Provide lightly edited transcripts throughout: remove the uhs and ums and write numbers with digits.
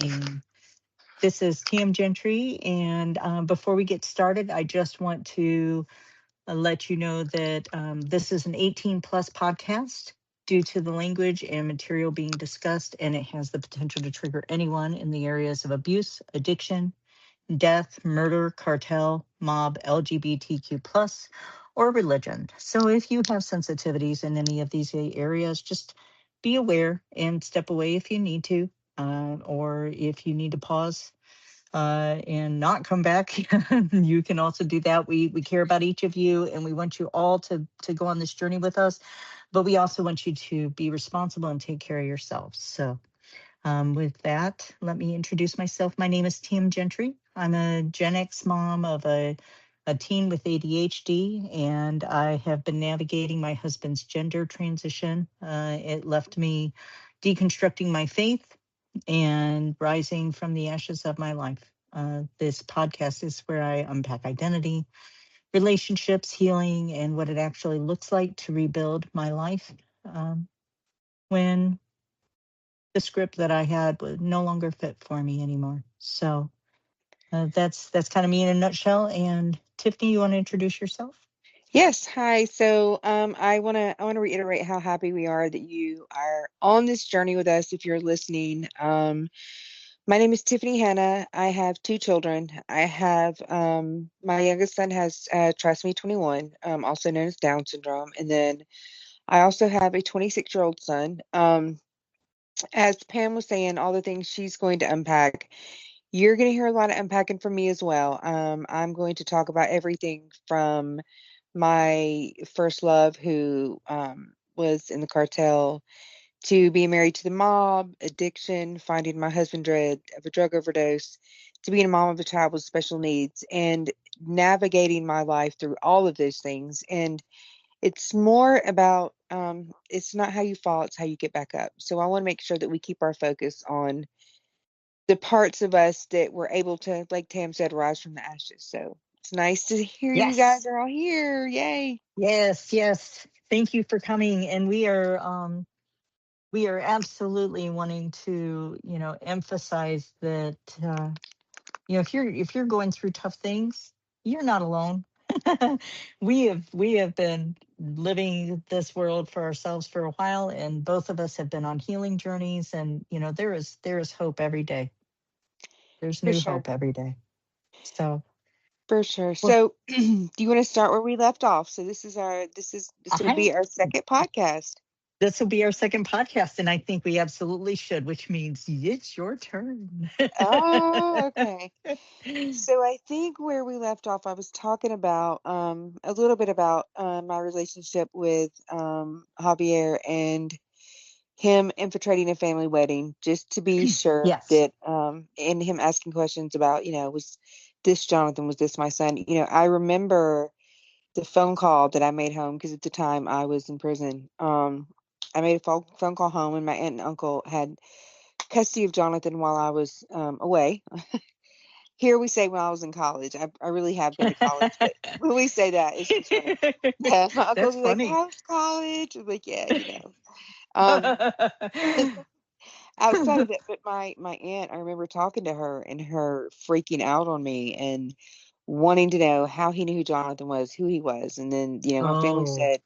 And this is Tam Gentry. And before we get started, I just want to let you know that this is an 18 plus podcast due to the language and material being discussed, and it has the potential to trigger anyone in the areas of abuse, addiction, death, murder, cartel, mob, LGBTQ plus, or religion. So if you have sensitivities in any of these areas, just be aware and step away if you need to, or if you need to pause and not come back, you can also do that. We care about each of you, and we want you all to go on this journey with us. But we also want you to be responsible and take care of yourselves. So with that, let me introduce myself. My name is Tam Gentry. I'm a Gen X mom of a teen with ADHD, and I have been navigating my husband's gender transition. It left me deconstructing my faith and rising from the ashes of my life. This podcast is where I unpack identity, relationships, healing, and what it actually looks like to rebuild my life when the script that I had was no longer fit for me anymore. So that's kind of me in a nutshell. And Tiffany, you want to introduce yourself? Yes. Hi. So I wanna reiterate how happy we are that you are on this journey with us. If you're listening, my name is Tiffany Hanna. I have two children. I have my youngest son has trisomy 21, also known as Down syndrome, and then I also have a 26-year-old son. As Pam was saying, all the things she's going to unpack, you're going to hear a lot of unpacking from me as well. I'm going to talk about everything from my first love, who was in the cartel, to being married to the mob, addiction, finding my husband dead of a drug overdose, to being a mom of a child with special needs, and navigating my life through all of those things. And it's more about, it's not how you fall, it's how you get back up. So I want to make sure that we keep our focus on the parts of us that were able to, like Tam said, rise from the ashes. So it's nice to hear you guys Yes. are all here. Yay. Yes. Thank you for coming. And we are absolutely wanting to, emphasize that, if you're going through tough things, you're not alone. We have been living this world for ourselves for a while, and both of us have been on healing journeys. And there is hope every day. There's For new sure. hope every day. So, For sure. well, So do you want to start where we left off? So this will be I our second podcast. this will be our second podcast, and I think we absolutely should, which means it's your turn. Oh, okay. So I think where we left off, I was talking about a little bit about my relationship with Javier and him infiltrating a family wedding just to be sure Yes. that and him asking questions about, was this Jonathan, was this my son? I remember the phone call that I made home because at the time I was in prison. I made a phone call home, and my aunt and uncle had custody of Jonathan while I was away. Here we say when I was in college. I really have been to college, but when we say that, it's just funny. Yeah, my uncles That's are like, funny. "How's college?" I'm like, "Yeah." Um, Outside of that, but my aunt, I remember talking to her and her freaking out on me and wanting to know how he knew who Jonathan was, who he was, and then my family Oh.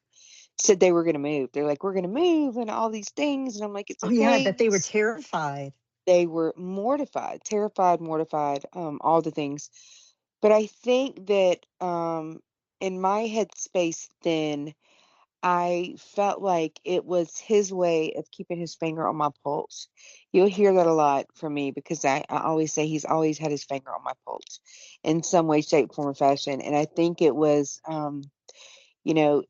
said they were going to move. They're like, "We're going to move," and all these things, and I'm like, "It's Oh yeah, I okay." bet they were terrified. They were mortified, terrified, mortified, all the things. But I think that in my headspace then, I felt like it was his way of keeping his finger on my pulse. You'll hear that a lot from me because I always say he's always had his finger on my pulse in some way, shape, form, or fashion. And I think it was,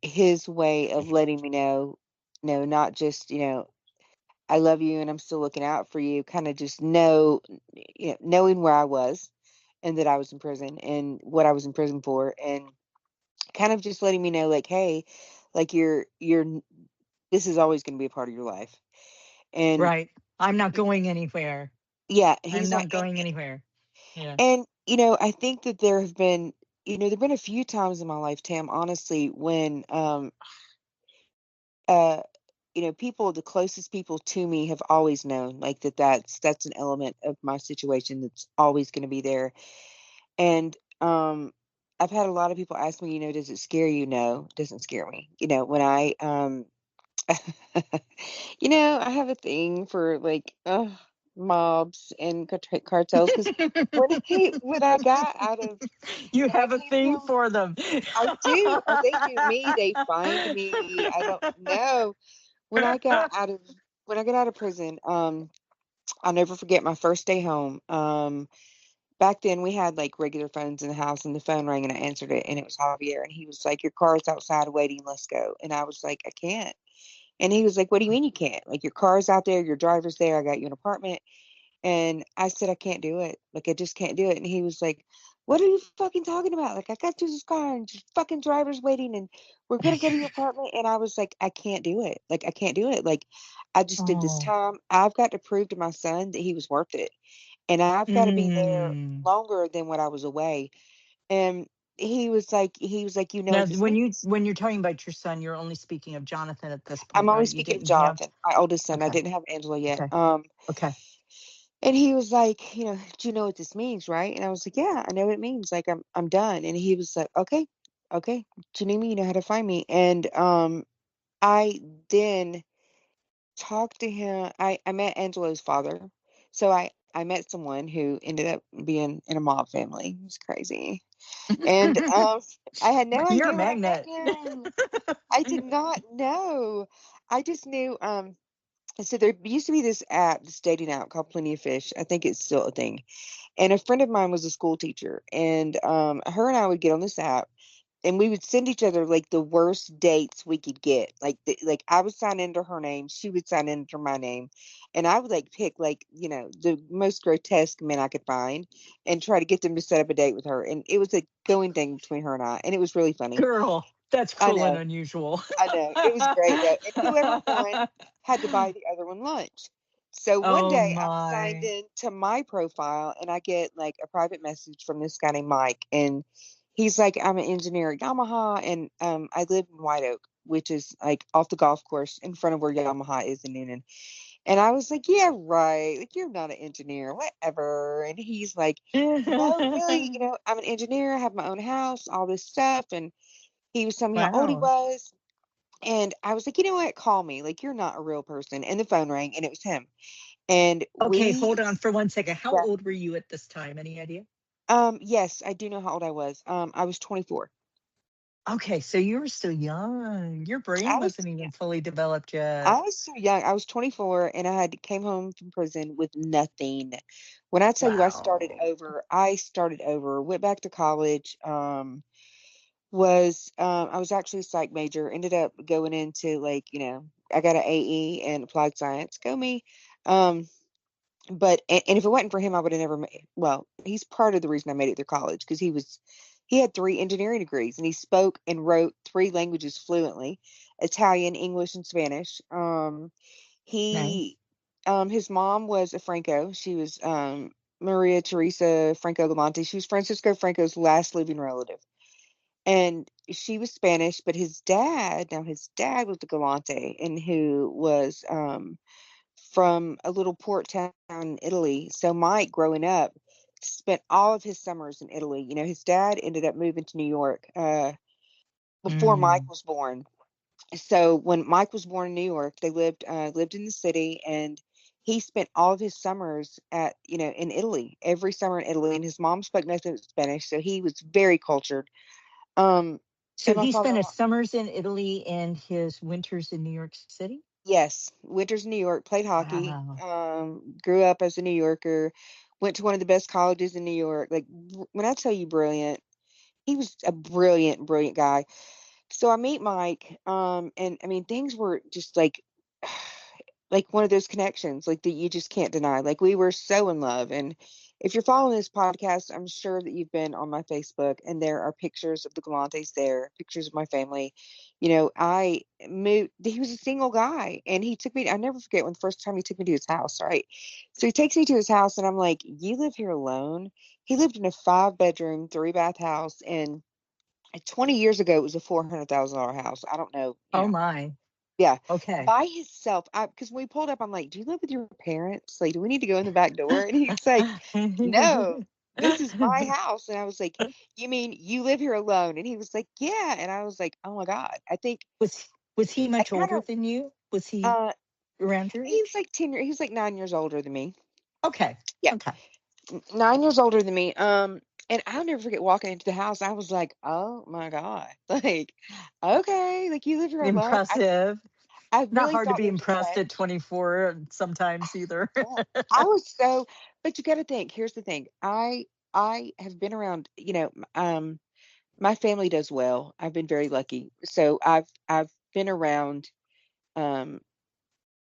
his way of letting me know, no, not just, I love you and I'm still looking out for you, kind of just knowing where I was and that I was in prison and what I was in prison for, and kind of just letting me know, like, hey, like this is always going to be a part of your life. And Right. I'm not going anywhere. yeah, I'm he's not. not going anywhere. Yeah. And I think that there've been a few times in my life, Tam, honestly, when uh people, the closest people to me have always known like that's an element of my situation that's always going to be there. And I've had a lot of people ask me, does it scare you? No, it doesn't scare me. When I I have a thing for like mobs and cartels because when I got out of You when I have a came thing home, for them. I do. They do me. They find me. I don't know. When I got out of when I got out of prison, I'll never forget my first day home. Back then we had like regular phones in the house, and the phone rang and I answered it, and it was Javier, and he was like, "Your car's outside waiting. Let's go." And I was like, "I can't." And he was like, "What do you mean you can't? Like your car's out there, your driver's there. I got you an apartment." And I said, "I can't do it. Like I just can't do it." And he was like, "What are you fucking talking about? Like I got you this car and just fucking driver's waiting, and we're gonna go to your apartment." And I was like, "I can't do it. Like I can't do it. Like I just did this Oh. time. I've got to prove to my son that he was worth it, and I've got to be there Mm. longer than what I was away." And he was like, "You know Now, what this means?" when you're talking about your son, you're only speaking of Jonathan at this I'm point, only right? You speaking of didn't have. Jonathan, my oldest son. I Okay. didn't have Angela yet. Okay. Okay. And he was like, "Do you know what this means, right?" And I was like, "Yeah, I know what it means. Like I'm done." And he was like, "Okay, okay. Do you need me? You know how to find me." And I then talked to him. I met Angelo's father. So I met someone who ended up being in a mob family. It was crazy. And I had no You're a idea when I met magnet. him. I did not know. I just knew so there used to be this app, this dating app called Plenty of Fish. I think it's still a thing. And a friend of mine was a school teacher, and her and I would get on this app, and we would send each other like the worst dates we could get. Like I would sign into her name, she would sign into my name, and I would like pick like the most grotesque men I could find, and try to get them to set up a date with her. And it was a going thing between her and I, and it was really funny. Girl, that's I cruel and know. unusual. I know. It was great though. And whoever won had to buy the other one lunch. So one Oh day I'm signed my. in to my profile and I get like a private message from this guy named Mike, and he's like, "I'm an engineer at Yamaha, and I live in White Oak, which is like off the golf course in front of where Yamaha is in Noonan." And I was like, "Yeah, right. Like you're not an engineer, whatever." And he's like, "No, really, I'm an engineer, I have my own house, all this stuff." And he was telling me how old he Wow. was. And I was like, "You know what? Call me. Like, you're not a real person." And the phone rang and it was him. And Okay, hold on for 1 second. How yeah, old were you at this time? Any idea? yes, I do know how old I was. I was 24. Okay, so you were still young. Your I brain was, wasn't yeah, even fully developed I yet. was so young. I was 24 and I had came home from prison with nothing. When I tell you Wow. I started over, went back to college, was I was actually a psych major, ended up going into like, I got an AE and applied science. Go me. Um, But and if it wasn't for him, I would have never made. Well, he's part of the reason I made it through college because he had 3 engineering degrees and he spoke and wrote 3 languages fluently: Italian, English, and Spanish. Nice. He his mom was a Franco. She was Maria Teresa Franco Galante. She was Francisco Franco's last living relative, and she was Spanish. But his dad was the Galante, and who was from a little port town in Italy. So Mike, growing up, spent all of his summers in Italy. His dad ended up moving to New York before Mike Mm. was born. So when Mike was born in New York, they lived in the city, and he spent all of his summers in Italy, every summer in Italy. And his mom spoke nothing but Spanish, so he was very cultured. Um, So and my he spent his father-in-law, summers in Italy and his winters in New York City? yes, winters in New York, played hockey, Wow. grew up as a New Yorker, went to one of the best colleges in New York. Like when I tell you brilliant, he was a brilliant, brilliant guy. So I meet Mike, and I mean things were just like one of those connections like that you just can't deny. Like we were so in love. And if you're following this podcast, I'm sure that you've been on my Facebook, and there are pictures of the Galantes there, pictures of my family. I moved, he was a single guy, and he took me, I never forget when the first time he took me to his house, right? So he takes me to his house and I'm like, "You live here alone?" He lived in a 5 bedroom, 3 bath house, and 20 years ago it was a $400,000 house. I don't know, Oh my. Yeah, Okay. by himself. Because when we pulled up, I'm like, "Do you live with your parents? Like, do we need to go in the back door?" And he's like, "No, this is my house." And I was like, "You mean you live here alone?" And he was like, "Yeah." And I was like, "Oh my God, I think Was he I much kind older of than you? Was he uh." around your He was age? like 10 years. He was like 9 years older than me. Okay. Yeah, Okay. 9 years older than me. And I'll never forget walking into the house. I was like, "Oh my God, like, okay, like you live here alone." Impressive. I Not really hard to thought be there was a impressed at catch. 24 sometimes either. Yeah, I was so, but you got to think. Here's the thing. I have been around. My family does well. I've been very lucky. So I've been around. Um,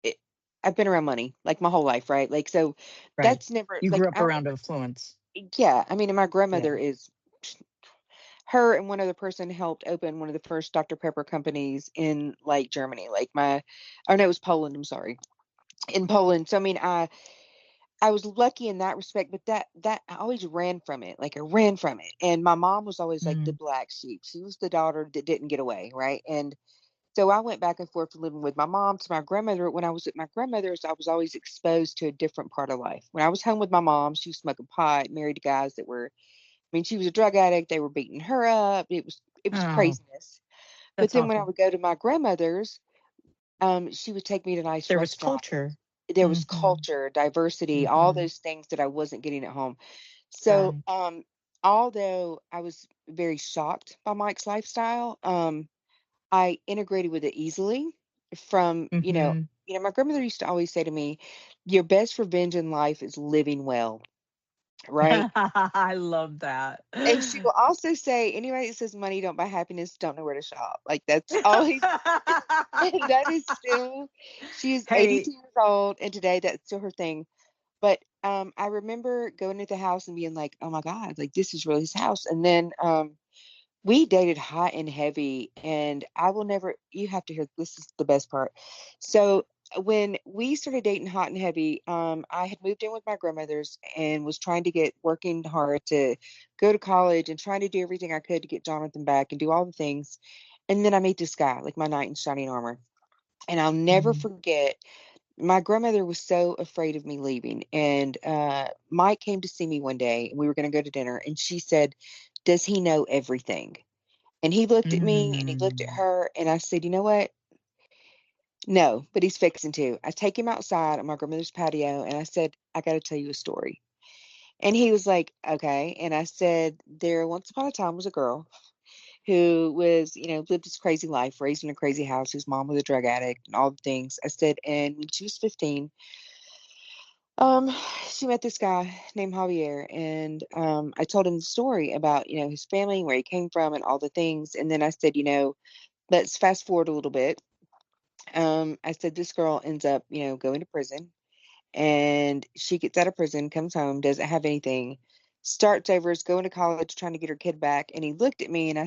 it, I've been around money like my whole life, right? Like so, Right. that's never You like grew up I around remember. affluence. Yeah, I mean, and my grandmother Yeah. is. Her and one other person helped open one of the first Dr. Pepper companies in like Germany. Like oh no, it was Poland. I'm sorry, in Poland. So I mean, I was lucky in that respect, but that I always ran from it. Like I ran from it. And my mom was always like the Mm. black sheep. She was the daughter that didn't get away, right? And so I went back and forth from living with my mom to my grandmother. When I was at my grandmother's, I was always exposed to a different part of life. When I was home with my mom, she was smoking pot, married to guys that were, I mean, she was a drug addict. They were beating her up. It was Oh, craziness. But that's then when I awful. would go to my grandmother's, she would take me to nice There was restaurants. culture. There was Hmm. culture, diversity, all Hmm. those things that I wasn't getting at home. So, Right. although I was very shocked by Mike's lifestyle, I integrated with it easily. From Hmm. my grandmother used to always say to me, "Your best revenge in life is living well." Right? I love that. And she will also say, "Anybody that says money don't buy happiness don't know where to shop." Like that's always, and that is still. She is Hey, 82 years old, and today that's still her thing. But, I remember going into the house and being like, "Oh my God, like, this is really his house." And then, we dated hot and heavy, and I will never you have to hear this is the best part. So, when we started dating hot and heavy, I had moved in with my grandmother's and was trying to get working hard to go to college and trying to do everything I could to get Jonathan back and do all the things. And then I meet this guy, like my knight in shining armor. And I'll never mhm. forget my grandmother was so afraid of me leaving, and Mike came to see me one day, and we were going to go to dinner, and she said, "Does he know everything?" And he looked at me, and he looked at Mm. her, and I said, "You know what? No, but he's fixing to." I take him outside on my grandmother's patio, and I said, "I got to tell you a story." And he was like, "Okay." And I said, "There once upon a time was a girl who was, lived this crazy life, raised in a crazy house, whose mom was a drug addict and all the things." I said, "And when she was 15, Um, she met this guy named Javier, and I told him the story about, his family, where he came from, and all the things. And then I said, let's fast forward a little bit. I said this girl ends up, going to prison, and she gets out of prison, comes home, doesn't have anything, starts over, is going to college, trying to get her kid back. And he looked at me, and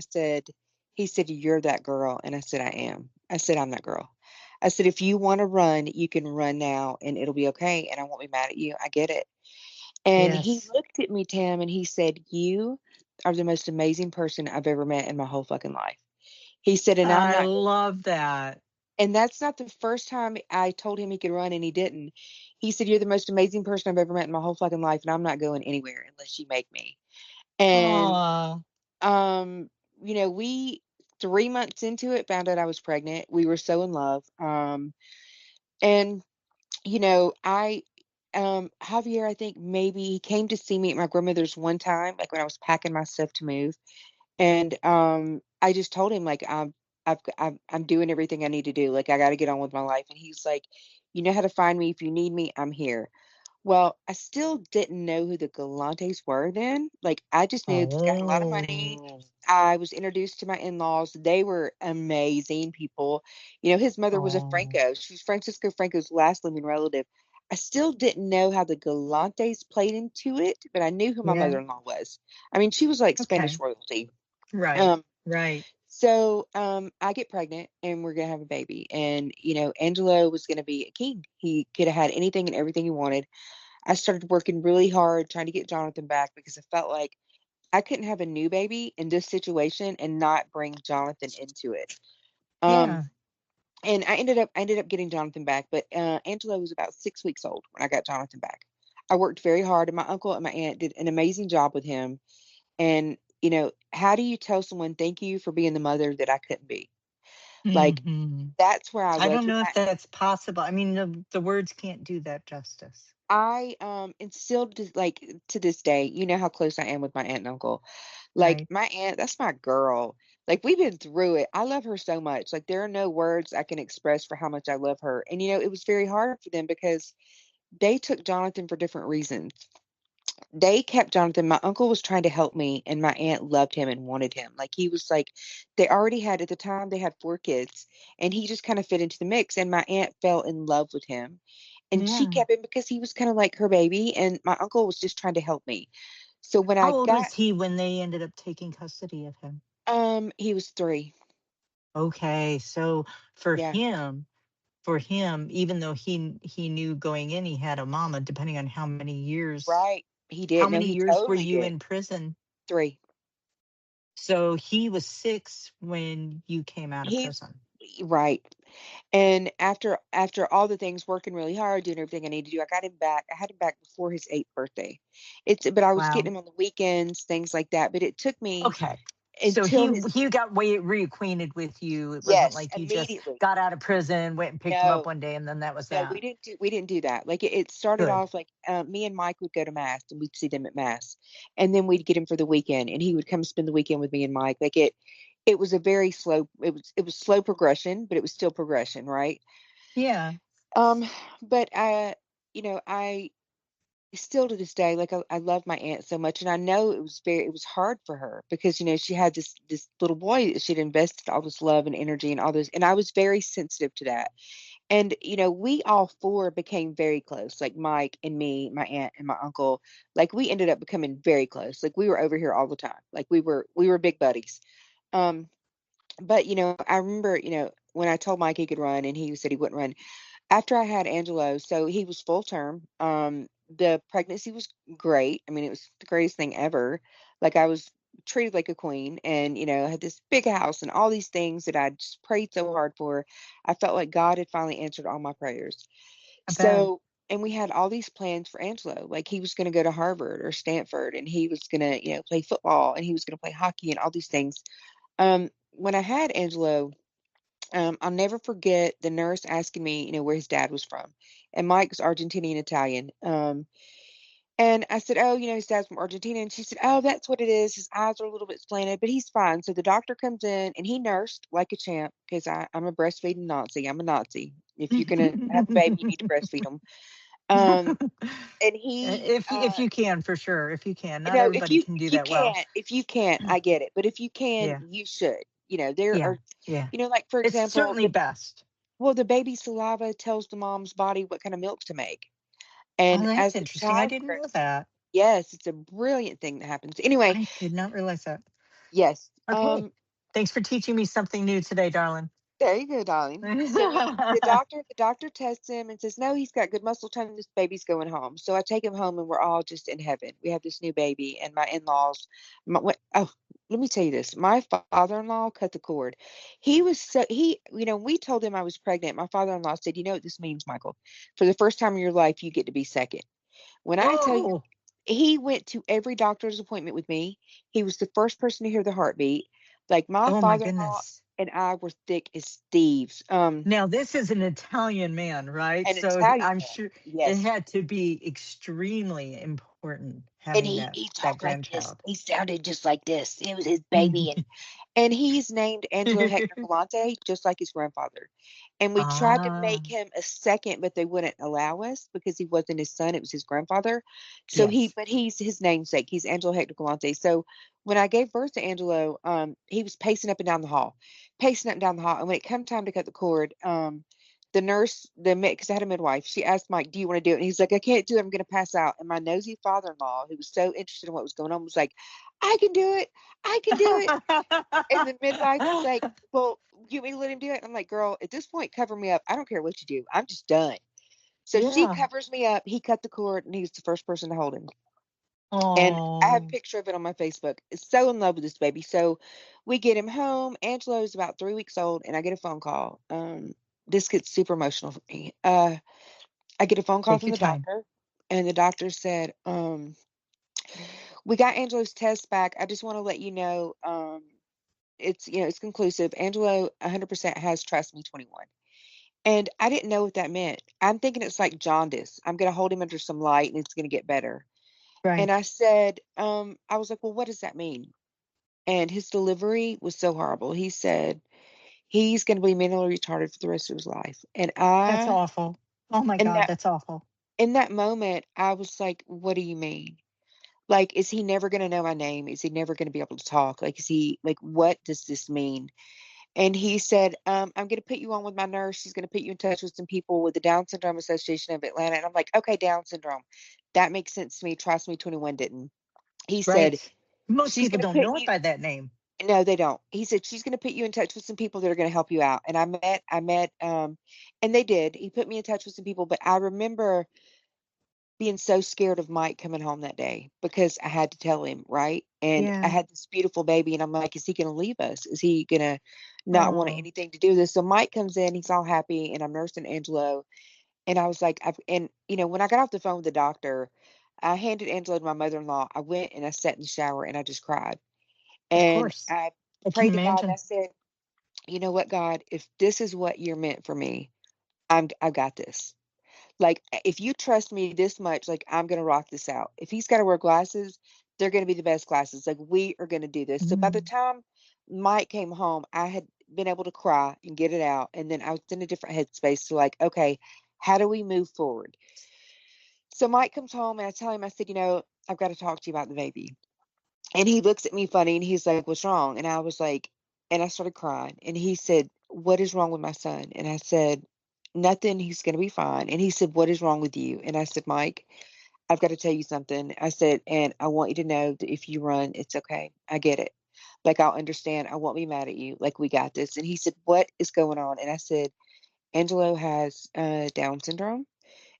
he said, "You're that girl." And I said, "I am." I said, "I'm that girl." I said, "If you want to run, you can run now, and it'll be okay. And I won't be mad at you. I get it." And he Yes. looked at me, Tam, and he said, "You are the most amazing person I've ever met in my whole fucking life." He said, "And I'm I not going." love that. And that's not the first time I told him he could run and he didn't. He said, "You're the most amazing person I've ever met in my whole fucking life, and I'm not going anywhere unless you make me." And Oh, um, we 3 months into it found out I was pregnant. We were so in love. And I Javier, I think maybe he came to see me at my grandmother's one time, like when I was packing my stuff to move. And I just told him like I'm doing everything I need to do. Like I got to get on with my life. And he's like, "You know how to find me if you need me. I'm here." Well, I still didn't know who the Galantes were then. Like I just knew this guy had a lot of money. oh, I was introduced to my in-laws. They were amazing people. His mother was a oh, Franco. She was Francisco Franco's last living relative. I still didn't know how the Galantes played into it, but I knew who my yeah. mother-in-law was. I mean, she was like Spanish Okay. royalty. Right. Um, Right. so I get pregnant and we're gonna have a baby. And Angelo was gonna be a king. He could have had anything and everything he wanted. I started working really hard trying to get Jonathan back because I felt like I couldn't have a new baby in this situation and not bring Jonathan into it. Um, Yeah. And I ended up getting Jonathan back, but Angelo was about 6 weeks old when I got Jonathan back. I worked very hard, and my uncle and my aunt did an amazing job with him. And how do you tell someone thank you for being the mother that I couldn't be? Like, Hmm. that's where I I was don't with know if my. that's possible. I mean, the words can't do that justice, I instilled like to this day, you know how close I am with my aunt and uncle. Like right? my aunt, that's my girl. Like we've been through it. I love her so much. Like there are no words I can express for how much I love her. And it was very hard for them because they took Jonathan for different reasons. They kept Jonathan. My uncle was trying to help me, and my aunt loved him and wanted him. Like he was like, they already had at the time they had 4 kids, and he just kind of fit into the mix. And my aunt fell in love with him, and she Yeah. kept him because he was kind of like her baby. And my uncle was just trying to help me. So when I How old got, was he when they ended up taking custody of him? he was 3. Okay, so for Yeah, him, for him, even though he knew going in he had a mama, depending on right. He how did. No, many he years were totally you did. in prison? 3. So he was 6 when you came out of He prison. right. And after all the things, working really hard, doing everything I need to do, I got him back. I had him back before his 8th birthday. But I was Wow. getting him on the weekends, things like that. But it took me Okay. So until he his. he got way reacquainted with you. It wasn't Yes, like you just immediately. got out of prison, went and picked him up No, one day, and then that was no, that. we didn't do that. Like it started Good. off like me and Mike would go to mass and we'd see them at mass, and then we'd get him for the weekend, and he would come spend the weekend with me and Mike. Like it was a very slow. It was slow progression, but it was still progression, right? Yeah. Um, but I still to this day, like I love my aunt so much, and I know it was hard for her because she had this little boy that she'd invested all this love and energy and all this, and I was very sensitive to that. And we all 4 became very close, like Mike and me, my aunt and my uncle. Like we ended up becoming very close. Like we were over here all the time. Like we were big buddies. Um, but I remember when I told Mike he could run and he said he wouldn't run after I had Angelo, so he was full term. The pregnancy was great. I mean, it was the greatest thing ever. Like I was treated like a queen, and I had this big house and all these things that I just prayed so hard for. I felt like God had finally answered all my prayers. I bet. So, and we had all these plans for Angelo. Like he was going to go to Harvard or Stanford, and he was going to, play football, and he was going to play hockey, and all these things. When I had Angelo, I'll never forget the nurse asking me, where his dad was from. And Mike's Argentinian Italian. And I said, oh, his dad's from Argentina. And she said, oh, that's what it is. His eyes are a little bit slanted, but he's fine. So the doctor comes in and he nursed like a champ because I'm a breastfeeding Nazi. I'm a Nazi. If you're going to have a baby, you need to breastfeed them. Um, and he, If you can, for sure. If you can, not everybody can do that well. if you can't, I get it. But if you can, Yeah. you should. There Yeah. are, Yeah. like, for It's example, certainly best. the baby's saliva tells the mom's body what kind of milk to make. Oh, And that's as the interesting. I child didn't grows, know that. yes, it's a brilliant thing that happens. Anyway, I did not realize that. yes. Okay. Thanks for teaching me something new today, darling. There you go, darling. So the doctor tests him and says, no, he's got good muscle tone. This baby's going home. So I take him home and we're all just in heaven. We have this new baby and my in-laws. Oh, let me tell you this. My father-in-law cut the cord. We told him I was pregnant. My father-in-law said, you know what this means, Michael? For the first time in your life, you get to be second. When I tell you, Whoa. he went to every doctor's appointment with me. He was the first person to hear the heartbeat. Like my Oh my father-in-law goodness. and I were thick as thieves. Now, this is an Italian man, right? An So Italian I'm man, sure it yes. had to be extremely important And having he that talked like this. grandchild. He sounded just like this. It was his baby, and he's named Angelo Hector Galante, just like his grandfather. And we tried to Ah, make him a second, but they wouldn't allow us because he wasn't his son; it was his grandfather. yes. But he's his namesake. He's Angelo Hector Galante. So when I gave birth to Angelo, he was pacing up and down the hall, pacing up and down the hall. And when it came time to cut the cord, the nurse, because I had a midwife, she asked Mike, "Do you want to do it?" And he's like, "I can't do it. I'm going to pass out." And my nosy father-in-law, who was so interested in what was going on, was like, "I can do it. I can do it." And the midwife was like, "Well, you want me to let him do it?" I'm like, "Girl, at this point, cover me up. I don't care what you do. I'm just done." So she Yeah. covers me up. He cut the cord, and he was the first person to hold him. And I have a Oh, picture of it on my Facebook. So in love with this baby. So we get him home. Angelo's about 3 weeks old, and I get a phone call. this gets super emotional for me. I get a phone call Take from your the time. doctor, and the doctor said, we got Angelo's test back. I just want to let you know, it's, it's conclusive. Angelo 100% has trisomy 21. And I didn't know what that meant. I'm thinking it's like jaundice. I'm going to hold him under some light and it's going to get better. And Right. I said, I was like, well, what does that mean? And his delivery was so horrible. He said, he's going to be mentally retarded for the rest of his life. And That's awful. Oh my in God, that, that's awful. in that moment, I was like, what do you mean? Like, is he never going to know my name? Is he never going to be able to talk? Like, is he like, what does this mean? And he said, I'm going to put you on with my nurse. She's going to put you in touch with some people with the Down Syndrome Association of Atlanta. And I'm like, okay, Down syndrome. That makes sense to me. Trisomy 21 didn't. He said, Right. Most she's people going to don't put know it you, by that name. no, they don't. He said, she's going to put you in touch with some people that are going to help you out. And and they did. He put me in touch with some people, but I remember being so scared of Mike coming home that day because I had to tell him, right? And I Yeah. had this beautiful baby, and I'm like, is he going to leave us? Is he going to not want Oh, anything to do with this? So Mike comes in, he's all happy, and I'm nursing Angelo. And I was like, when I got off the phone with the doctor, I handed Angelo to my mother-in-law. I went and I sat in the shower and I just cried. of And course. I I can prayed to God and I imagine. said, you know what, God, if this is what you're meant for me, I've got this. Like, if you trust me this much, like, I'm gonna rock this out. If he's gotta wear glasses, they're gonna be the best glasses. Like, we are gonna do this. So by the Mm, time Mike came home, I had been able to cry and get it out, and then I was in a different headspace to like, okay, how do we move forward? So Mike comes home and I tell him, I said, I've got to talk to you about the baby. And he looks at me funny and he's like, what's wrong? And I was like, and I started crying. And he said, what is wrong with my son? And I said, nothing. He's going to be fine. And he said, what is wrong with you? And I said, Mike, I've got to tell you something. I said, and I want you to know that if you run, it's okay. I get it. Like, I'll understand. I won't be mad at you. Like, we got this. And he said, what is going on? And I said, Angelo has Down syndrome,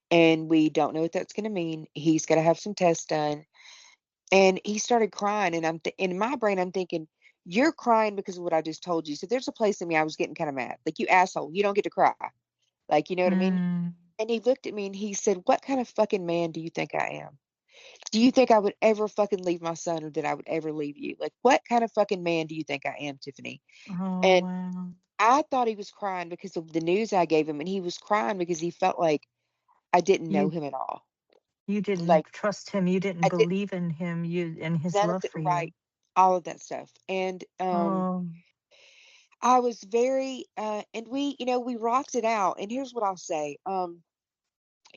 and we don't know what that's going to mean. He's got to have some tests done. And he started crying. And in my brain, I'm thinking, you're crying because of what I just told you. So there's a place in me I was getting kind of mad. Like, you asshole, you don't get to cry. Like, you know what I mean? mm, And he looked at me and he said, what kind of fucking man do you think I am? Do you think I would ever fucking leave my son, or that I would ever leave you? Like, what kind of fucking man do you think I am, Tiffany? oh, And wow. I thought he was crying because of the news I gave him. And he was crying because he felt like I didn't know You him at all. you didn't Like, trust him. You didn't I didn't, believe in him. You and his none of love it for you. right, all of that stuff. And Oh, I was very and we rocked it out. And here's what I'll say.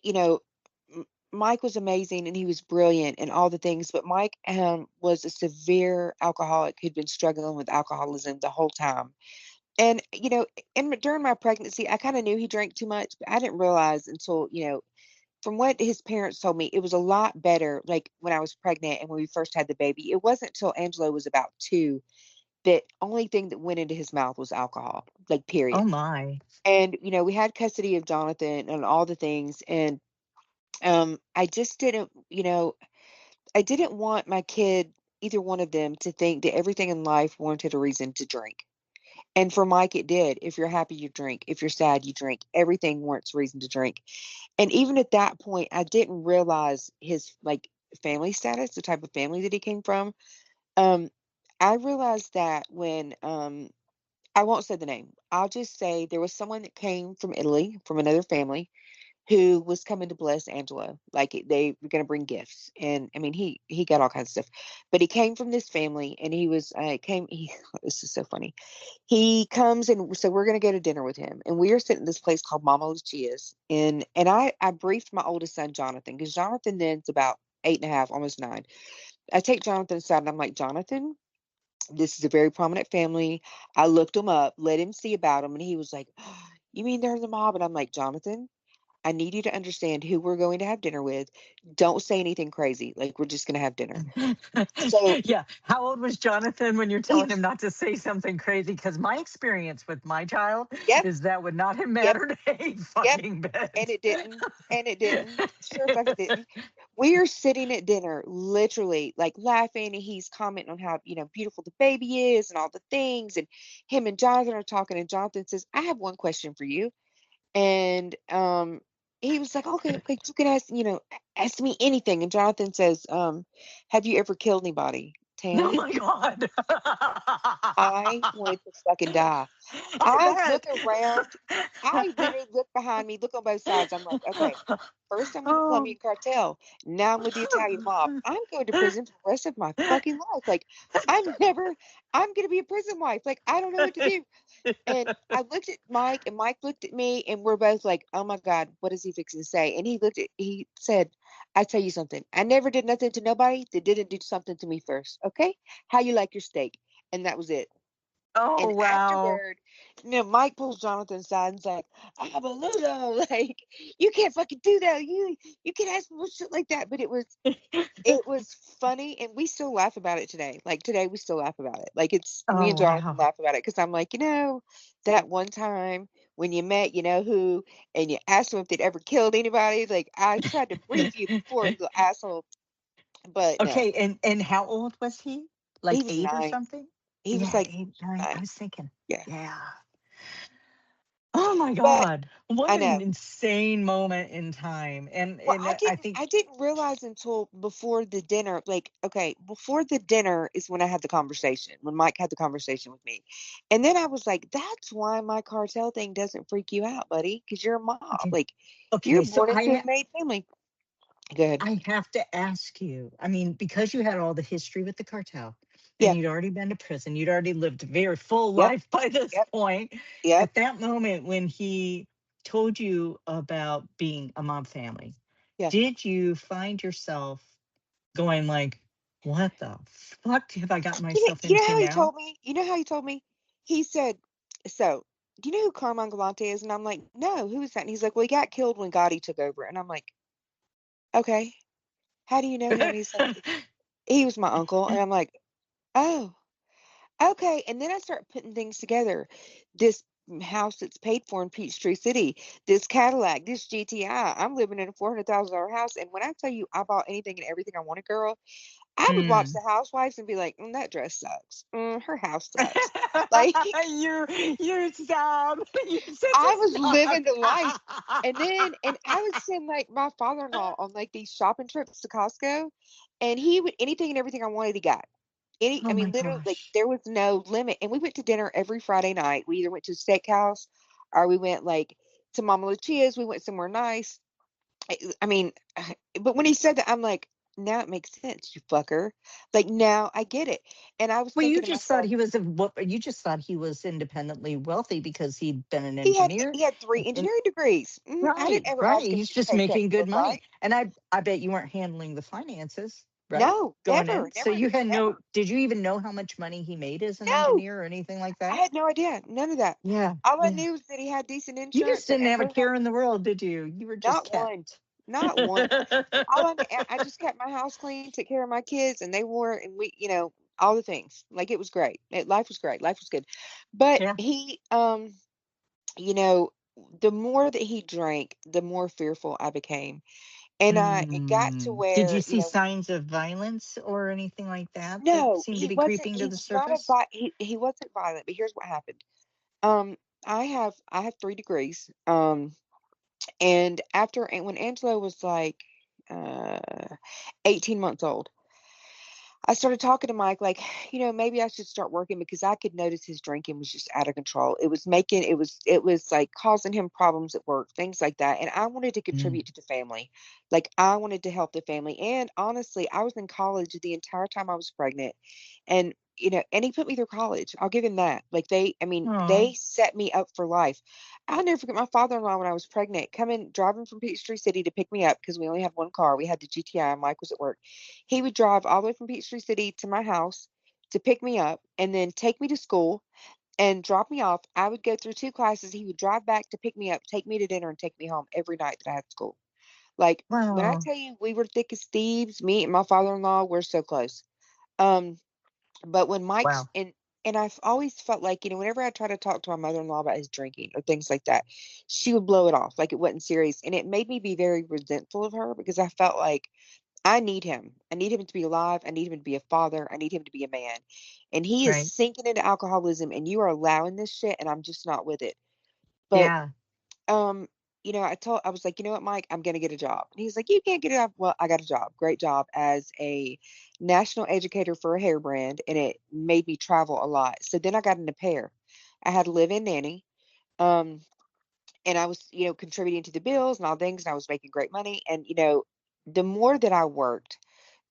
You know, Mike was amazing and he was brilliant and all the things, but Mike was a severe alcoholic who'd been struggling with alcoholism the whole time. And during my pregnancy, I kind of knew he drank too much, but I didn't realize until, from what his parents told me, it was a lot better, like, when I was pregnant and when we first had the baby. It wasn't till Angelo was about 2 that only thing that went into his mouth was alcohol, like, oh period. my. And, we had custody of Jonathan and all the things. And I just didn't, I didn't want my kid, either one of them, to think that everything in life warranted a reason to drink. And for Mike, it did. If you're happy, you drink. If you're sad, you drink. Everything warrants reason to drink. And even at that point, I didn't realize his, like, family status, the type of family that he came from. Um, I realized that when I won't say the name. I'll just say there was someone that came from Italy, from another family, who was coming to bless Angelo. Like, they were going to bring gifts, and I mean, he got all kinds of stuff. But he came from this family, and he was came. He This is so funny. He comes, and so we're going to go to dinner with him, and we are sitting at this place called Mama Lucia's. And I briefed my oldest son Jonathan, because Jonathan then's about 8.5, almost 9. I take Jonathan aside and I'm like, Jonathan, this is a very prominent family. I looked him up, let him see about them, and he was like, you mean they're the mob? And I'm like, Jonathan, I need you to understand who we're going to have dinner with. Don't say anything crazy. Like, we're just going to have dinner. So Yeah. How old was Jonathan when you're he telling him was, not to say something crazy? Because my experience with my child yep, is that would not have yep, mattered a yep. fucking And bit. it didn't. And it didn't. Sure fucking didn't. We are sitting at dinner, literally, like, laughing, and he's commenting on how, beautiful the baby is and all the things. And him and Jonathan are talking, and Jonathan says, I have one question for you. And he was like, okay, okay, you can ask, ask me anything. And Jonathan says, have you ever killed anybody, Oh Tam? my God. I wanted to fucking die. I I look bet. around. I literally look behind me, look on both sides. I'm like, okay, first I'm with the Oh. Colombian cartel. Now I'm with the Italian mob. I'm going to prison for the rest of my fucking life. Like, I'm going to be a prison wife. Like, I don't know what to do. And I looked at Mike, and Mike looked at me, and we're both like, "Oh my God, what is he fixing to say?" And he said, "I tell you something. I never did nothing to nobody that didn't do something to me first. Okay? How you like your steak?" And that was it. Oh And wow. afterward, Mike pulls Jonathan aside and's like, "Ah, Beludo, like you can't fucking do that. You can't ask me shit like that." But it was funny, and we still laugh about it today. Like today, we still laugh about it. Like it's me Oh and Jonathan wow. laugh about it because I'm like, that one time when you met, who, and you asked them if they'd ever killed anybody. Like I tried to brief you before, you little asshole. But no, Okay, and how old was he? he Like was 8 or 9. something? He was Yeah, like 8, 9. I 9. was thinking. Yeah, Yeah. Oh my but God. What I an know. insane moment in time. And Well, and I I didn't think I didn't realize until before the dinner, like, okay, before the dinner is when I had the conversation, when Mike had the conversation with me. And then I was like, that's why my cartel thing doesn't freak you out, buddy, because you're a mob. okay. Like, you're Okay, so born into a made family. Good. I have to ask you, I mean, because you had all the history with the cartel and Yeah. you'd already been to prison, you'd already lived a very full Yep. life by this Yep. point. Yep. At that moment, when he told you about being a mob family, Yeah. did you find yourself going like, what the fuck have I got myself You know into how he now? told me? You know how he told me? He said, so, do you know who Carmine Galante is? And I'm like, no, who is that? And he's like, well, he got killed when Gotti took over. And I'm like, okay, how do you know him? And he's like, he was my uncle. And I'm like, oh, okay. And then I start putting things together. This house that's paid for in Peachtree City, this Cadillac, this GTI. I'm living in a $400,000 house. And when I tell you I bought anything and everything I wanted, girl, I would watch Mm. the housewives and be like, that dress sucks. Her house sucks. Like, You stop. You're such I a was living snob. the life. And I would send like my father-in-law on like these shopping trips to Costco, and he would anything and everything I wanted, he got. I Oh my mean, literally, like gosh. there was no limit. And we went to dinner every Friday night. We either went to a steakhouse or we went like to Mama Lucia's. We went somewhere nice. I mean, but when he said that, I'm like, now it makes sense, you fucker. Like now I get it. And I was Well, you thinking to just thought myself, he was you just thought he was independently wealthy because he'd been an he had engineer. he had three And engineering degrees. I right, didn't ever right. ask him He's for his just paycheck making to good look money. right. And I bet you weren't handling the finances, right? No, Going in. never, So never, you had no, never. did you even know how much money he made as an No, engineer or anything like I that? had no idea. None of that. Yeah. All I Yeah. knew was that he had decent You just insurance, and didn't have a every care in the world, did you? You were just not one, kept. not one. I just kept my house clean, took care of my kids, and they wore and we, all the things. Like it was great. Life was great. Life was good. But Yeah. he, you know, the more that he drank, the more fearful I became. And it got to Did you where, see signs of violence or anything like that that no, seemed to be creeping to he the was not a surface? he wasn't violent, but here's what happened. I have 3 degrees. And when Angelo was like uh 18 months old, I started talking to Mike like, maybe I should start working because I could notice his drinking was just out of control. It was like causing him problems at work, things like that. And I wanted to Mm, contribute to the family. Like I wanted to help the family. And honestly, I was in college the entire time I was pregnant. And and he put me through college. I'll give him that. Like oh, they set me up for life. I'll never forget my father-in-law when I was pregnant, coming driving from Peachtree City to pick me up because we only had one car. We had the GTI. Mike was at work. He would drive all the way from Peachtree City to my house to pick me up and then take me to school and drop me off. I would go through 2 classes. He would drive back to pick me up, take me to dinner, and take me home every night that I had school. Like when I wow. tell you we were thick as thieves, me and my father-in-law were so close. Um, but when Mike's Wow. and I've always felt like, whenever I try to talk to my mother-in-law about his drinking or things like that, she would blow it off like it wasn't serious. And it made me be very resentful of her because I felt like I need him. I need him to be alive. I need him to be a father. I need him to be a man. And he is Right. sinking into alcoholism, and you are allowing this shit, and I'm just not with it. But Yeah. um, I was like, you know what, Mike, I'm gonna get a job. And he's like, you can't get a job. Well, I got a job, great job as a national educator for a hair brand, and it made me travel a lot. So then I got an au pair. I had a live-in nanny. Um, and I was, contributing to the bills and all things, and I was making great money. And, the more that I worked,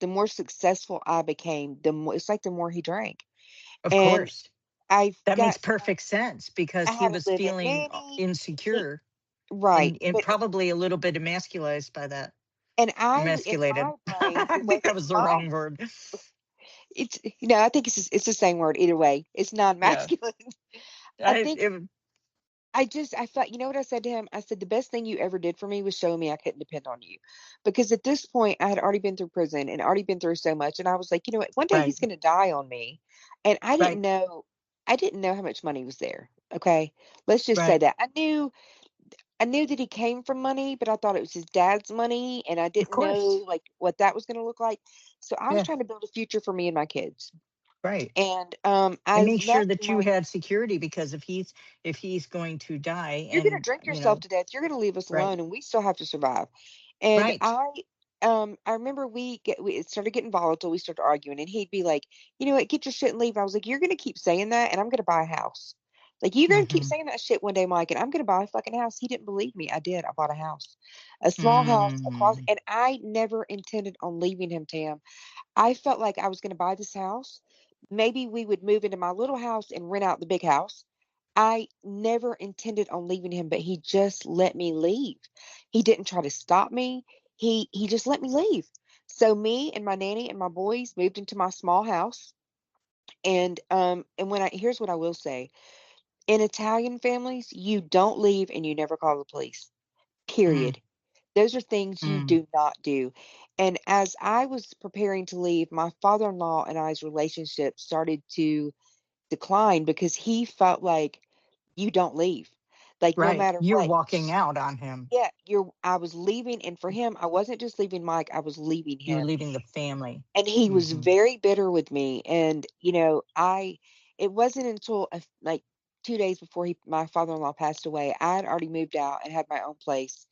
the more successful I became, the more it's like the more he drank. Of And course. I've That makes got, perfect sense I because he had a was live-in feeling nanny. He, insecure right. and But, probably a little bit emasculized by that. and in Emasculated. my brain, I the way think that that was the my, wrong word. it's, I think it's the same word either way. It's Yeah. non-masculine. I I think it, I felt, you know what I said to him? I said, the best thing you ever did for me was showing me I couldn't depend on you. Because at this point, I had already been through prison and already been through so much. And I was like, you know what? One day right. he's going to die on me. And Right. I didn't know how much money was there. Okay. Let's just say Right. that I knew that he came from money, but I thought it was his dad's money. And I Of didn't know course. like what that was going to look like. So I was Yeah. trying to build a future for me and my kids. Right. And And I make sure left that you my had security because if he's going to die you're gonna and drink yourself to death. You're gonna leave us right. alone, and we still have to survive. And Right. I remember it started getting volatile. We started arguing, and he'd be like, "You know what? Get your shit and leave." I was like, "You're gonna keep saying that, and I'm gonna buy a house. Like you're gonna keep Mm-hmm. saying that shit one day, Mike, and I'm gonna buy a fucking house." He didn't believe me. I did. I bought a house, a small house across, Mm. and I never intended on leaving him, Tam. I felt like I was gonna buy this house. Maybe we would move into my little house and rent out the big house. I never intended on leaving him, but he just let me leave. He didn't try to stop me. He just let me leave. So me and my nanny and my boys moved into my small house. And when I here's what I will say. In Italian families, you don't leave and you never call the police. Mm. Period. Those are things you Mm. do not do. And as I was preparing to leave, my father-in-law and I's relationship started to decline because he felt like you don't leave. Like no Right. matter You're what. walking out on him. Yeah, I was leaving, and for him, I wasn't just leaving Mike, I was leaving You were him. leaving the family. And he was Mm-hmm. very bitter with me. And, I it wasn't until like 2 days before my father-in-law passed away, I had already moved out and had my own place.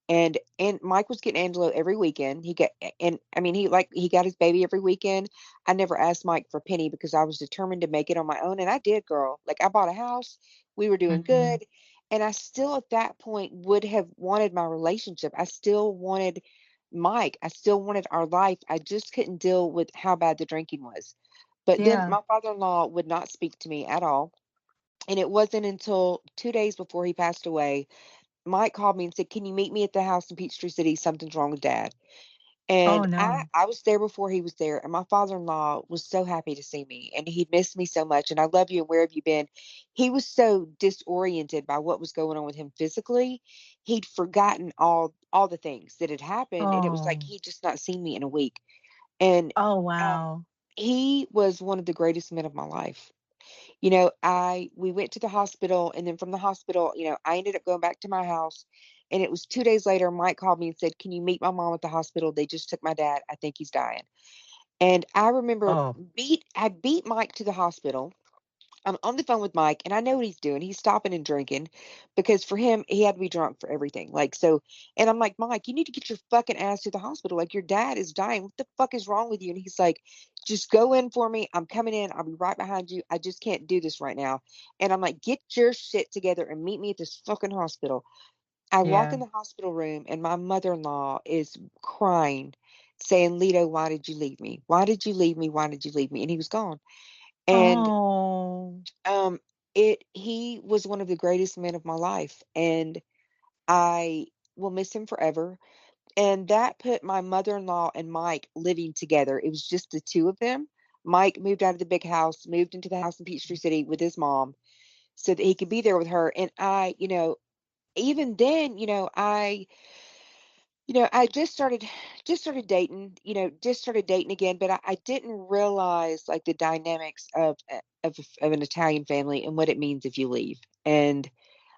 And Mike was getting Angelo every weekend. And I mean he got his baby every weekend. I never asked Mike for a penny because I was determined to make it on my own, and I did, girl. Like I bought a house, we were doing Mm-hmm. good, and I still at that point would have wanted my relationship. I still wanted Mike. I still wanted our life. I just couldn't deal with how bad the drinking was. But then Yeah. my father-in-law would not speak to me at all. And it wasn't until 2 days before he passed away Mike called me and said, "Can you meet me at the house in Peachtree City? Something's wrong with Dad." Oh And no. I was there before he was there, and my father-in-law was so happy to see me, and he missed me so much. And I love you, and where have you been? He was so disoriented by what was going on with him physically, he'd forgotten all the things that had happened, and it was like Oh. he'd just not seen me in a week. And Oh um, wow. he was one of the greatest men of my life. I we went to the hospital, and then from the hospital, I ended up going back to my house. And it was 2 days later, Mike called me and said, "Can you meet my mom at the hospital? They just took my dad. I think he's dying." And I remember Oh I beat Mike to the hospital. I'm on the phone with Mike, and I know what he's doing. He's stopping and drinking because for him, he had to be drunk for everything. Like, so, and I'm like, "Mike, you need to get your fucking ass to the hospital. Like, your dad is dying. What the fuck is wrong with you?" And he's like, "Just go in for me. I'm coming in. I'll be right behind you. I just can't do this right now." And I'm like, "Get your shit together and meet me at this fucking hospital." I walk yeah. in the hospital room, and my mother in law is crying, saying, "Lito, why did you leave me? Why did you leave me? Why did you leave me?" And he was gone. And Oh. um, he was one of the greatest men of my life, and I will miss him forever. And that put my mother-in-law and Mike living together. It was just the two of them. Mike moved out of the big house, moved into the house in Peachtree City with his mom so that he could be there with her. And even then, I just started dating, just started dating again, but I didn't realize like the dynamics of an Italian family and what it means if you leave. And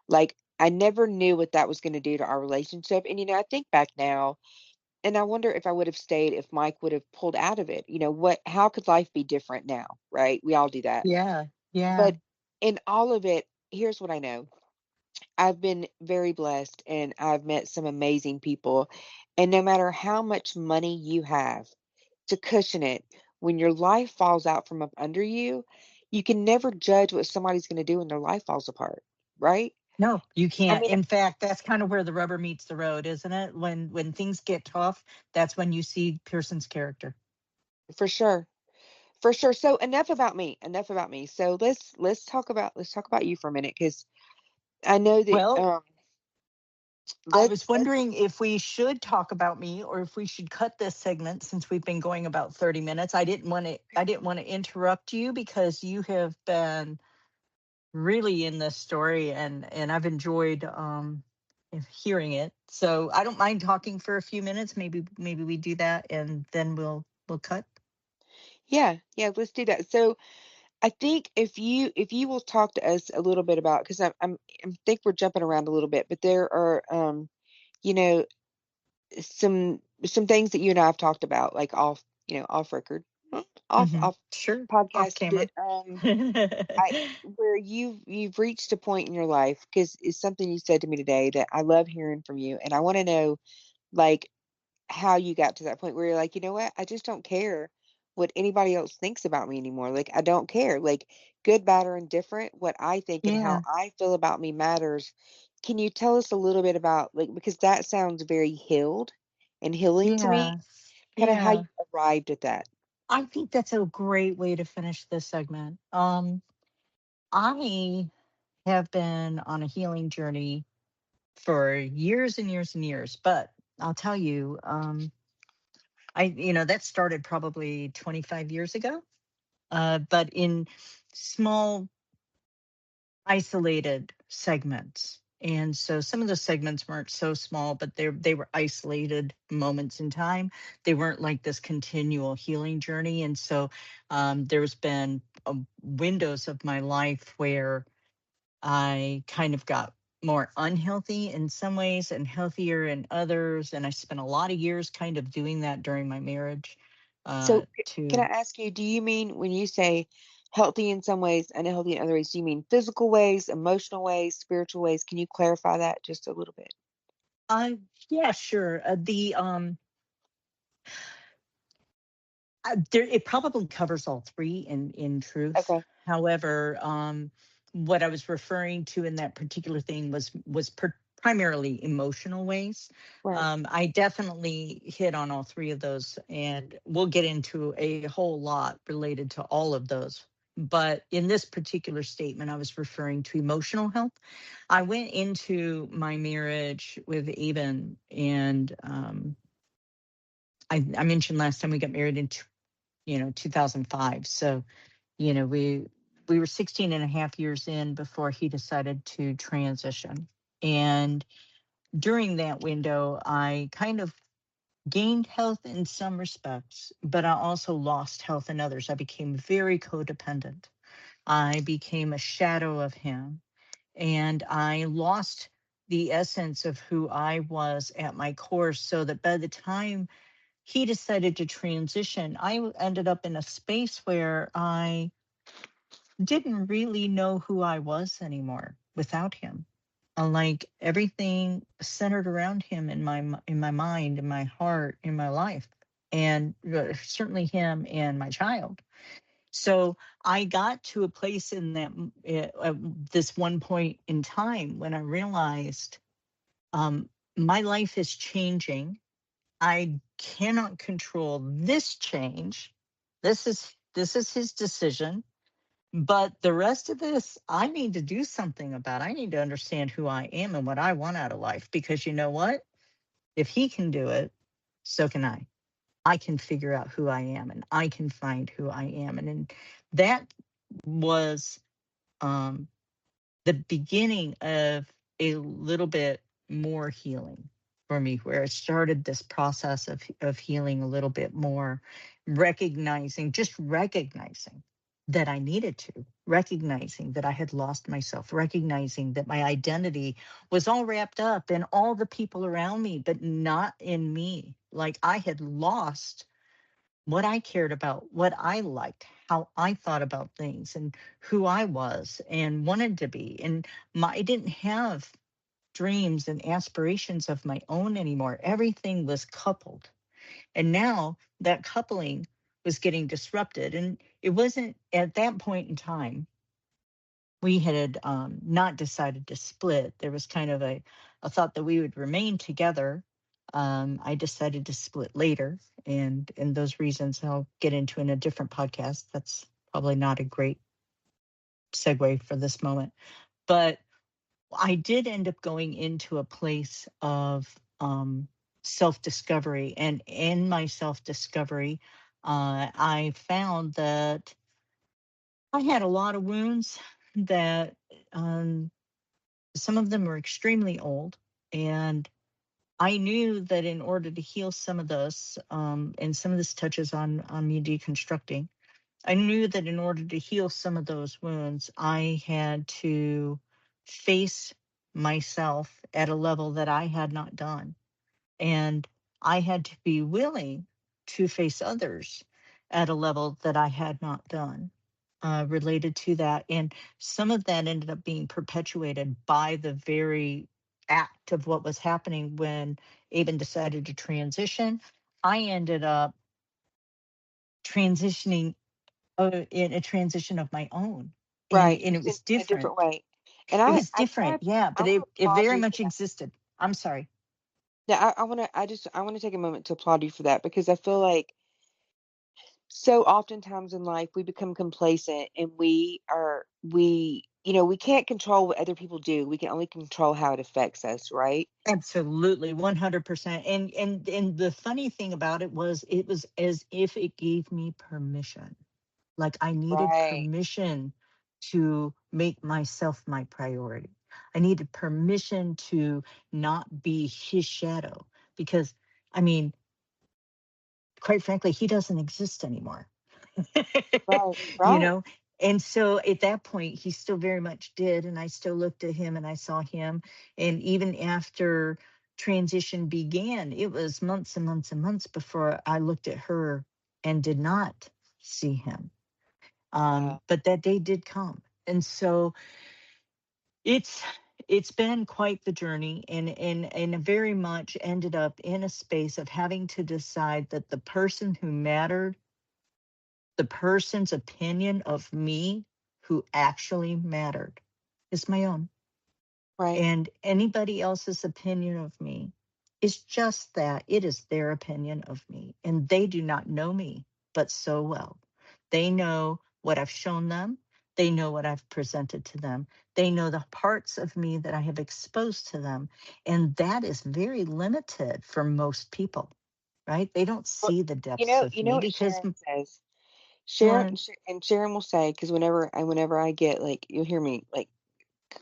like I never knew what that was going to do to our relationship. And I think back now and I wonder if I would have stayed if Mike would have pulled out of it. How could life be different now, right? We all do that. Yeah. Yeah. But in all of it, here's what I know. I've been very blessed and I've met some amazing people. And no matter how much money you have to cushion it, when your life falls out from up under you, you can never judge what somebody's going to do when their life falls apart, right? No, you I can't. mean, In fact, that's kind of where the rubber meets the road, isn't it? When things get tough, that's when you see Pearson's character. for sure. For sure. So enough about me. Enough about me. So let's talk about you for a minute because I know that Well, I was let's wondering if we should talk about me or if we should cut this segment since we've been going about 30 minutes. I didn't want to interrupt you because you have been really in this story and I've enjoyed hearing it. So I don't mind talking for a few minutes. Maybe we do that and then we'll cut. yeah, let's do that. So I think if you will talk to us a little bit about because I think we're jumping around a little bit, but there are you know some things that you and I have talked about like off off record, off Sure. Off podcast that camera. I where you've reached a point in your life because it's something you said to me today that I love hearing from you, and I want to know like how you got to that point where you're like, you know what, I just don't care what anybody else thinks about me anymore. Like I don't care. Like good, bad, or indifferent, what I think and how Yeah. I feel about me matters. Can you tell us a little bit about like because that sounds very healed and healing to me, Yeah. kind of how you Yeah. arrived at that. I think that's a great way to finish this segment. I have been on a healing journey for years and years and years, but I'll tell you, that started probably 25 years ago, but in small, isolated segments. And so some of the segments weren't so small, but they were isolated moments in time. They weren't like this continual healing journey. And so there's been windows of my life where I kind of got more unhealthy in some ways and healthier in others. And I spent a lot of years kind of doing that during my marriage. So can I To ask you, do you mean when you say healthy in some ways, unhealthy in other ways, do you mean physical ways, emotional ways, spiritual ways? Can you clarify that just a little bit? uh, yeah, sure. The it probably covers all three in truth. Okay. However, what I was referring to in that particular thing was primarily emotional ways. Right. I definitely hit on all three of those, and we'll get into a whole lot related to all of those. But in this particular statement, I was referring to emotional health. I went into my marriage with Aben, and I mentioned last time we got married in 2005. So, we were 16 and a half years in before he decided to transition. And during that window, I kind of gained health in some respects, but I also lost health in others. I became very codependent. I became a shadow of him, and I lost the essence of who I was at my core, so that by the time he decided to transition, I ended up in a space where I didn't really know who I was anymore without him. Like everything centered around him in my mind, in my heart, in my life, and certainly him and my child. So I got to a place in that this one point in time when I realized my life is changing. I cannot control this change. This is his decision. But the rest of this, I need to do something about. I need to understand who I am and what I want out of life. Because you know what? If he can do it, so can I. I can figure out who I am and I can find who I am. And that was um, the beginning of a little bit more healing for me, where I started this process of healing a little bit more, recognizing that I needed to, recognizing that I had lost myself, recognizing that my identity was all wrapped up in all the people around me, but not in me. Like I had lost what I cared about, what I liked, how I thought about things, and who I was and wanted to be. And I didn't have dreams and aspirations of my own anymore. Everything was coupled. And now that coupling was getting disrupted. And it wasn't at that point in time, we had not decided to split. There was kind of a thought that we would remain together. I decided to split later, and those reasons I'll get into in a different podcast. That's probably not a great segue for this moment. But I did end up going into a place of self discovery. And in my self discovery, I found that I had a lot of wounds that some of them were extremely old. And I knew that in order to heal some of this, and some of this touches on me deconstructing, I knew that in order to heal some of those wounds, I had to face myself at a level that I had not done. And I had to be willing to face others at a level that I had not done, related to that. And some of that ended up being perpetuated by the very act of what was happening when Aben decided to transition. I ended up transitioning, in a transition of my own. Right. And it Just was in a different different. way. And It was different, yeah, I but want to it applaud very you for much that. existed. I'm sorry. Yeah, I want to take a moment to applaud you for that, because I feel like so oftentimes in life we become complacent, and we can't control what other people do. We can only control how it affects us, right? Absolutely, 100%. And the funny thing about it was as if it gave me permission. Like I needed Right. permission to make myself my priority. I needed permission to not be his shadow because, I mean, quite frankly, he doesn't exist anymore. Right. you Right. know? And so at that point, he still very much did. And I still looked at him and I saw him. And even after transition began, it was months and months and months before I looked at her and did not see him. Wow. But that day did come. And so it's it's been quite the journey, and very much ended up in a space of having to decide that the person who mattered, the person's opinion of me who actually mattered, is my own. Right. And anybody else's opinion of me is just that. It is their opinion of me. And they do not know me, but so well. They know what I've shown them. They know what I've presented to them. They know the parts of me that I have exposed to them. And that is very limited for most people, right? They don't Well, see the depths of you know me what because, Sharon says. what? Sharon will say, because whenever I get, like, you'll hear me like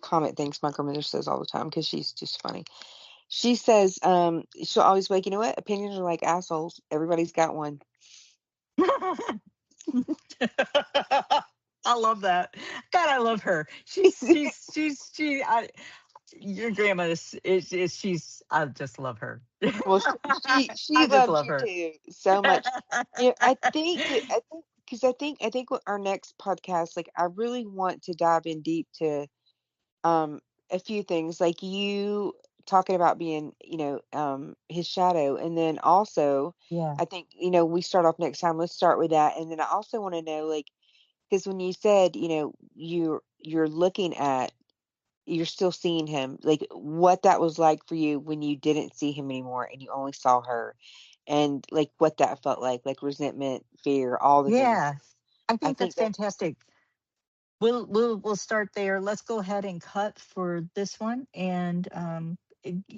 comment things my grandmother says all the time, because she's just funny. She says, she'll always be like, you know what? Opinions are like assholes. Everybody's got one. I love that. God, I love her. Your grandma is she's, I just love her. Well, she I just loves love you her. too so much. I think with our next podcast, like, I really want to dive in deep to um a few things, like you talking about being, his shadow, and then also Yeah. I think, we start off next time. Let's start with that, and then I also want to know, like, because when you said, you're looking at, you're still seeing him, like, what that was like for you when you didn't see him anymore and you only saw her, and like what that felt like resentment, fear, all the things. Yeah. I I think that's think that fantastic. We'll start there. Let's go ahead and cut for this one. And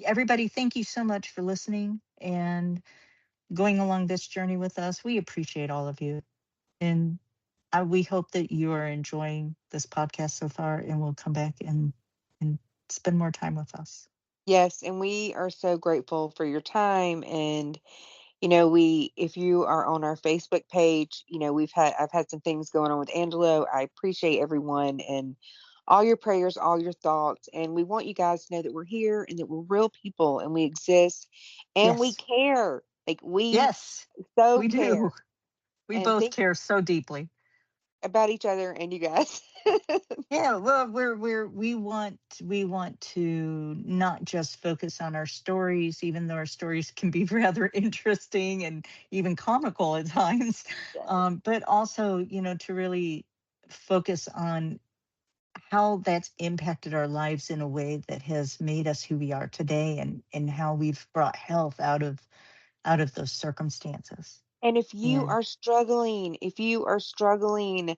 everybody, thank you so much for listening and going along this journey with us. We appreciate all of you. And we hope that you are enjoying this podcast so far and will come back and spend more time with us. yes, and we are so grateful for your time. And if you are on our Facebook page, I've had some things going on with Angelo. I appreciate everyone and all your prayers, all your thoughts. And we want you guys to know that we're here and that we're real people and we exist and we Yes. care. Like, we Yes, so we care. do. We And both think care so deeply. about each other and you guys. Yeah, well, we want to not just focus on our stories, even though our stories can be rather interesting and even comical at times, Yes. but also, to really focus on how that's impacted our lives in a way that has made us who we are today, and how we've brought health out of those circumstances. And And if you are struggling,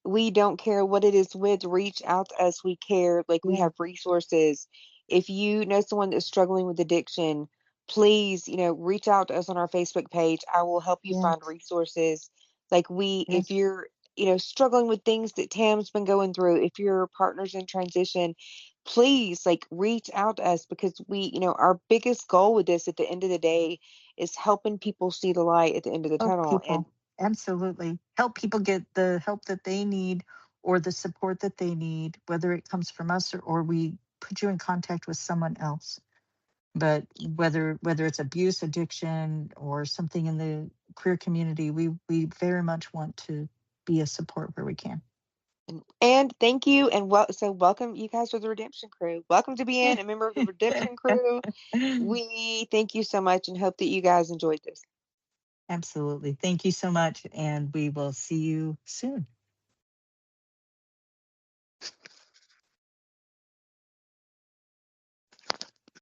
we don't care what it is with, reach out to us. We care, like we yeah, have resources. If you know someone that's struggling with addiction, please, reach out to us on our Facebook page. I will help you find yes, resources. Like if yes. you're, struggling with things that Tam's been going through, if your partner's in transition, please like reach out to us because our biggest goal with this at the end of the day is helping people see the light at the end of the Help tunnel. And people. Absolutely. Help people get the help that they need or the support that they need, whether it comes from us, or we put you in contact with someone else. But whether it's abuse, addiction, or something in the queer community, we very much want to be a support where we can. And thank you, and welcome. You guys are the Redemption Crew. Welcome to being a member of the Redemption Crew. We thank you so much and hope that you guys enjoyed this. Absolutely. Thank you so much, and we will see you soon.